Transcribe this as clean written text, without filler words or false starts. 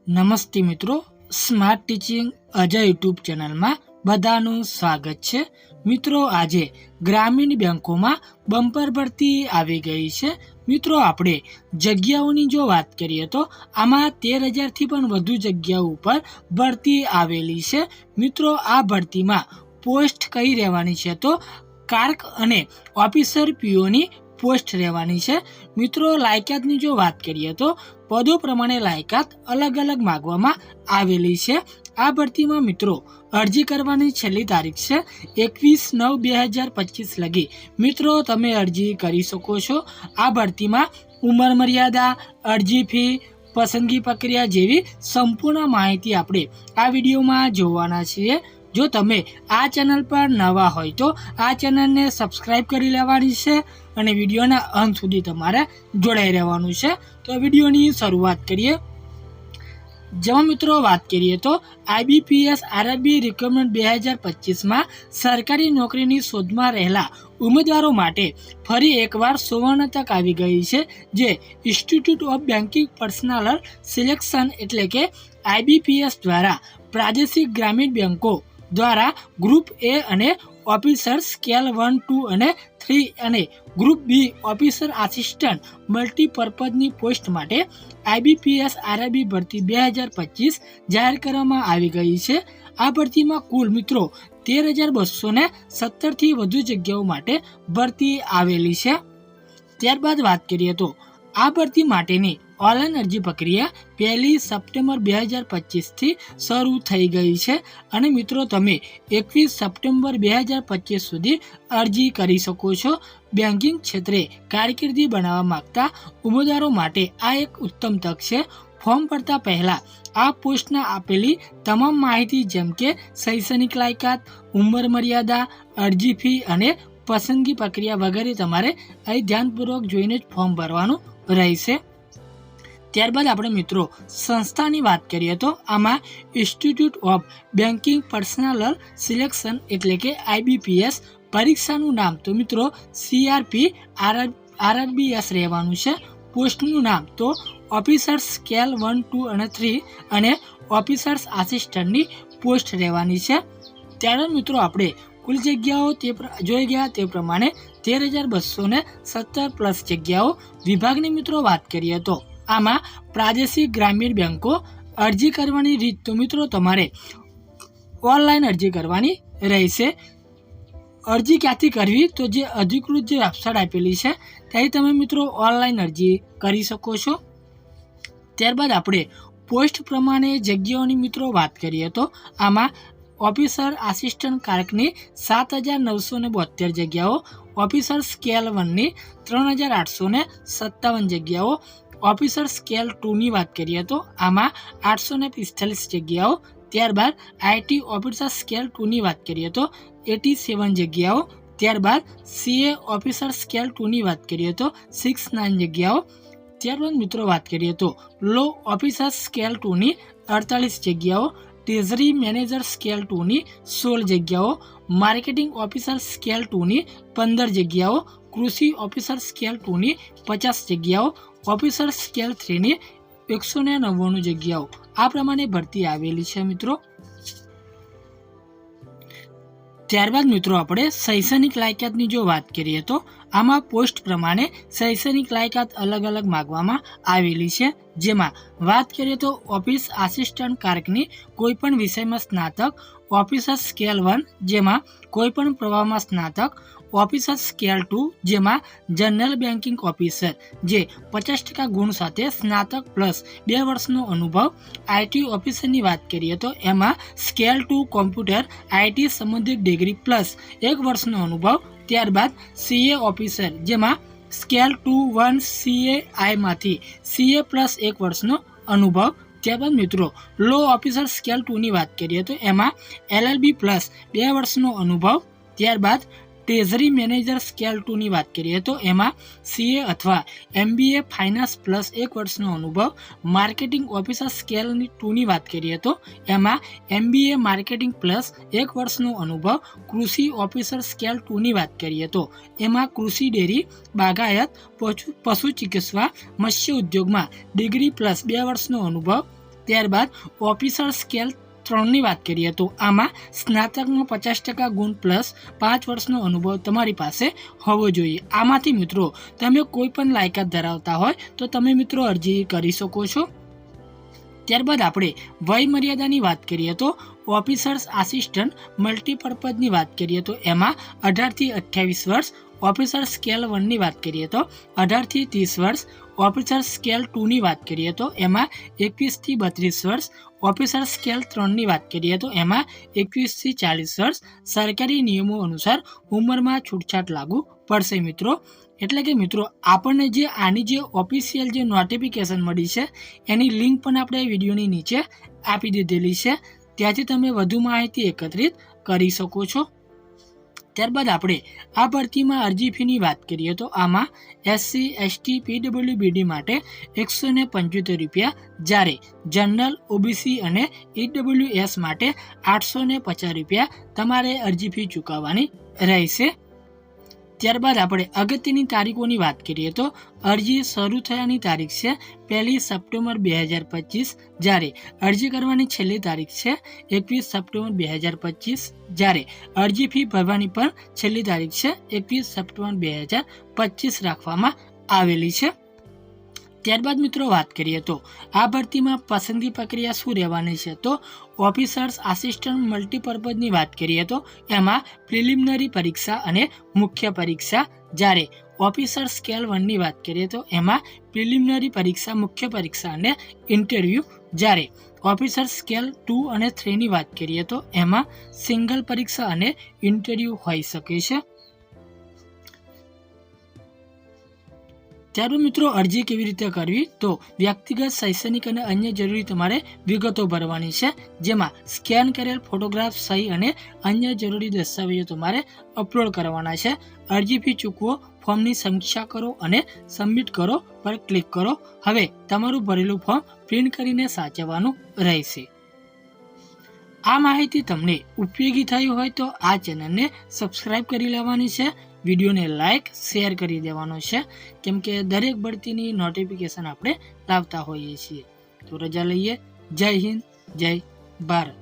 નમસ્તે મિત્રો, smart teaching Ajay YouTube ચેનલમાં બધાનું સ્વાગત છે। મિત્રો આજે ગ્રામીણ બેંકોમાં બમ્પર ભરતી આવી ગઈ છે। મિત્રો આપણે જગ્યાઓની જો વાત કરીએ તો આમાં 13,000થી પણ વધુ જગ્યાઓ ઉપર ભરતી આવેલી છે। મિત્રો આ ભરતીમાં પોસ્ટ કઈ રહેવાની છે તો ક્લાર્ક અને ઓફિસર પીઓની પોસ્ટ રહેવાની છે। મિત્રો લાયકાતની જો વાત કરીએ તો પદો પ્રમાણે લાયકાત અલગ અલગ માગવામાં આવેલી છે। આ ભરતીમાં મિત્રો અરજી કરવાની છેલ્લી તારીખ છે 21/9/2025 લગી મિત્રો તમે અરજી કરી શકો છો। આ ભરતીમાં ઉંમર મર્યાદા, અરજી ફી, પસંદગી પ્રક્રિયા જેવી સંપૂર્ણ માહિતી આપણે આ વિડીયોમાં જોવાના છીએ। જો તમે આ ચેનલ પર નવા હોય તો આ ચેનલને સબસ્ક્રાઇબ કરી લેવાની છે અને વિડીયોના અંત સુધી તમારે જોડાઈ રહેવાનું છે। તો વિડીયોની શરૂઆત કરીએ। જેમાં મિત્રો વાત કરીએ તો IBPS આરઆરબી રિક્રુટમેન્ટ 2025માં સરકારી નોકરીની શોધમાં રહેલા ઉમેદવારો માટે ફરી એકવાર સુવર્ણ તક આવી ગઈ છે, જે institute of banking personnel selection એટલે કે IBPS દ્વારા પ્રાદેશિક ગ્રામીણ બેંકો દ્વારા ગ્રુપ A અને ઓફિસર સ્કેલ 1, 2 અને 3 અને ગ્રુપ બી ઓફિસર આસિસ્ટન્ટ મલ્ટીપર્પઝની પોસ્ટ માટે IBPS આરઆરબી ભરતી 2025 જાહેર કરવામાં આવી ગઈ છે। આ ભરતીમાં કુલ મિત્રો 13,217થી વધુ જગ્યાઓ માટે ભરતી આવેલી છે। ત્યારબાદ વાત કરીએ તો આ ભરતી માટેની ઓનલાઈન અરજી પ્રક્રિયા 1 સપ્ટેમ્બર 2025થી શરૂ થઈ ગઈ છે અને મિત્રો તમે 21 સપ્ટેમ્બર 2025 સુધી અરજી કરી શકો છો। બેન્કિંગ ક્ષેત્રે કારકિર્દી બનાવવા માંગતા ઉમેદવારો માટે આ એક ઉત્તમ તક છે। ફોર્મ ભરતા પહેલા આ પોસ્ટના આપેલી તમામ માહિતી જેમ કે શૈક્ષણિક લાયકાત, ઉંમર મર્યાદા, અરજી ફી અને પસંદગી પ્રક્રિયા વગેરે તમારે અહીં ધ્યાનપૂર્વક જોઈને જ ફોર્મ ભરવાનું રહેશે। ત્યારબાદ આપણે મિત્રો સંસ્થાની વાત કરીએ તો આમાં institute of banking personnel selection એટલે કે IBPS પરીક્ષાનું નામ તો મિત્રો CRP RRBS રહેવાનું છે। પોસ્ટનું નામ તો ઓફિસર્સ સ્કેલ 1, 2 અને 3 અને ઓફિસર્સ આસિસ્ટન્ટની પોસ્ટ રહેવાની છે। ત્યારબાદ મિત્રો આપણે કુલ જગ્યાઓ જોઈ ગયા તે પ્રમાણે 13,217 પ્લસ જગ્યાઓ। વિભાગની મિત્રો વાત કરીએ તો આમાં પ્રાદેશિક ગ્રામીણ બેંકો અરજી કરવાની રીત તો મિત્રો તમારે ઓનલાઈન અરજી કરવાની રહેશે। અરજી ક્યાંથી કરવી તો જે અધિકૃત જે વેબસાઇટ આપેલી છે ત્યાંથી તમે મિત્રો ઓનલાઈન અરજી કરી શકો છો। ત્યારબાદ આપણે પોસ્ટ પ્રમાણે જગ્યાઓની મિત્રો વાત કરીએ તો આમાં ઓફિસર આસિસ્ટન્ટ ક્લાર્કની 7,972 જગ્યાઓ, ઓફિસર સ્કેલ 1ની 3,857 જગ્યાઓ, ઓફિસર સ્કેલ 2ની વાત કરીએ તો આમાં 845 જગ્યાઓ। ત્યારબાદ IT ઓફિસર સ્કેલ 2ની વાત કરીએ તો 87 જગ્યાઓ। ત્યારબાદ CA ઓફિસર સ્કેલ 2ની વાત કરીએ તો 69 જગ્યાઓ। ત્યારબાદ મિત્રો વાત કરીએ તો લો ઓફિસર સ્કેલ 2ની 48 જગ્યાઓ, ટ્રેઝરી મેનેજર સ્કેલ 2ની 16 જગ્યાઓ, માર્કેટિંગ ઓફિસર સ્કેલ 2ની 15 જગ્યાઓ, કૃષિ ઓફિસર સ્કેલ 2ની 50 જગ્યાઓ, ઓફિસર સ્કેલ 3ની 199 જગ્યાઓ આ પ્રમાણે ભરતી આવેલી છે મિત્રો। ત્યારબાદ મિત્રો આપણે શૈક્ષણિક લાયકાતની જો વાત કરીએ તો આમાં પોસ્ટ પ્રમાણે શૈક્ષણિક લાયકાત અલગ અલગ માગવામાં આવેલી છે। જેમાં વાત કરીએ તો ઓફિસ આસિસ્ટન્ટ ક્લાર્કની કોઈપણ વિષયમાં સ્નાતક, ઓફિસર સ્કેલ 1 જેમાં કોઈપણ પ્રવાહમાં સ્નાતક, ઓફિસર સ્કેલ 2 જેમાં જનરલ બેન્કિંગ ઓફિસર જે 50% ગુણ સાથે સ્નાતક પ્લસ 2 વર્ષનો અનુભવ। IT ઓફિસરની વાત કરીએ તો એમાં સ્કેલ 2 કોમ્પ્યુટર IT સંબંધિત ડિગ્રી પ્લસ 1 વર્ષનો અનુભવ। ત્યારબાદ CA ઓફિસર જેમાં સ્કેલ 2, 1 CAIમાંથી CA પ્લસ 1 વર્ષનો અનુભવ। ત્યારબાદ મિત્રો લો ઓફિસર સ્કેલ 2ની વાત કરીએ તો એમાં LLB પ્લસ 2 વર્ષનો અનુભવ। ત્યારબાદ ટ્રેઝરી મેનેજર સ્કેલ 2ની વાત કરીએ તો એમાં CA અથવા MBA ફાઇનાન્સ પ્લસ 1 વર્ષનો અનુભવ. માર્કેટિંગ ઓફિસર સ્કેલ 2ની વાત કરીએ તો એમાં MBA માર્કેટિંગ પ્લસ 1 વર્ષનો અનુભવ. કૃષિ ઓફિસર સ્કેલ 2ની વાત કરીએ તો એમાં કૃષિ ડેરી, બાગાયત, પશુ ચિકિત્સા, મત્સ્ય ઉદ્યોગમાં ડિગ્રી પ્લસ 2 વર્ષનો અનુભવ. ત્યારબાદ ઓફિસર સ્કેલ 3ની વાત કરીએ તો આમાં સ્નાતકનો 50% ગુણ પ્લસ 5 વર્ષનો અનુભવ તમારી પાસે હોવો જોઈએ. આમાંથી મિત્રો તમે કોઈ પણ લાયકાત ધરાવતા હોય તો તમે મિત્રો અરજી કરી શકો છો. ત્યારબાદ આપણે વય મર્યાદાની વાત કરીએ તો ઓફિસર્સ આસિસ્ટન્ટ મલ્ટીપર્પઝની વાત કરીએ તો એમાં 18 થી 28 વર્ષ. ઓફિસર સ્કેલ 1ની વાત કરીએ તો 18 થી 30 વર્ષ. ઓફિસર સ્કેલ 2ની વાત કરીએ તો એમાં 21 થી 32 વર્ષ. ઓફિસર સ્કેલ 3ની વાત કરીએ તો એમાં 21 થી 40 વર્ષ. સરકારી નિયમો અનુસાર ઉંમરમાં છૂટછાટ લાગુ પડશે મિત્રો. એટલે કે મિત્રો આપણને જે આની જે ઓફિશિયલ જે નોટિફિકેશન મળી છે એની લિંક પણ આપણે વિડીયોની નીચે આપી દીધેલી છે, ત્યાંથી તમે વધુ માહિતી એકત્રિત કરી શકો છો. ત્યારબાદ આપણે આ ભરતીમાં અરજી ફીની વાત કરીએ તો આમાં SC ST PWBD માટે 175 રૂપિયા, જ્યારે જનરલ, OBC અને EWS માટે 850 રૂપિયા તમારે અરજી ફી ચૂકવવાની રહેશે. ત્યારબાદ આપણે અગત્યની તારીખોની વાત કરીએ તો અરજી શરૂ થયાની તારીખ છે 1 સપ્ટેમ્બર 2025, જ્યારે અરજી કરવાની છેલ્લી તારીખ છે 21 સપ્ટેમ્બર 2025, જ્યારે અરજી ફી ભરવાની પણ છેલ્લી તારીખ છે 21 સપ્ટેમ્બર 2025 રાખવામાં આવેલી છે. ત્યારબાદ મિત્રો વાત કરીએ તો આ ભરતીમાં પસંદગી પ્રક્રિયા શું રહેવાની છે તો ઓફિસર્સ આસિસ્ટન્ટ મલ્ટીપર્પઝની વાત કરીએ તો એમાં પ્રિલિમિનરી પરીક્ષા અને મુખ્ય પરીક્ષા. જ્યારે ઓફિસર સ્કેલ 1ની વાત કરીએ તો એમાં પ્રિલિમિનરી પરીક્ષા, મુખ્ય પરીક્ષા અને ઇન્ટરવ્યૂ. જ્યારે ઓફિસર સ્કેલ 2 અને 3ની વાત કરીએ તો એમાં સિંગલ પરીક્ષા અને ઇન્ટરવ્યૂ હોઈ શકે છે. ત્યારબાદ મિત્રો અરજી કેવી રીતે કરવી તો વ્યક્તિગત, શૈક્ષણિક અને અન્ય જરૂરી તમારે વિગતો ભરવાની છે, જેમાં સ્કેન કરેલ ફોટોગ્રાફ, સહી અને અન્ય જરૂરી દસ્તાવેજો તમારે અપલોડ કરવાના છે. અરજી ફી ચૂકવો, ફોર્મની સમીક્ષા કરો અને સબમિટ કરો પર ક્લિક કરો. હવે તમારું ભરેલું ફોર્મ પ્રિન્ટ કરીને સાચવવાનું રહેશે. આ માહિતી તમને ઉપયોગી થઈ હોય તો આ ચેનલને સબસ્ક્રાઇબ કરી લેવાની છે, વિડીયોને લાઇક શેર કરી દેવાનો છે, કેમ કે દરેક ભરતીની નોટિફિકેશન આપણે લાવતા હોઈએ છીએ. તો રજા લઈએ. જય હિન્દ, જય ભારત.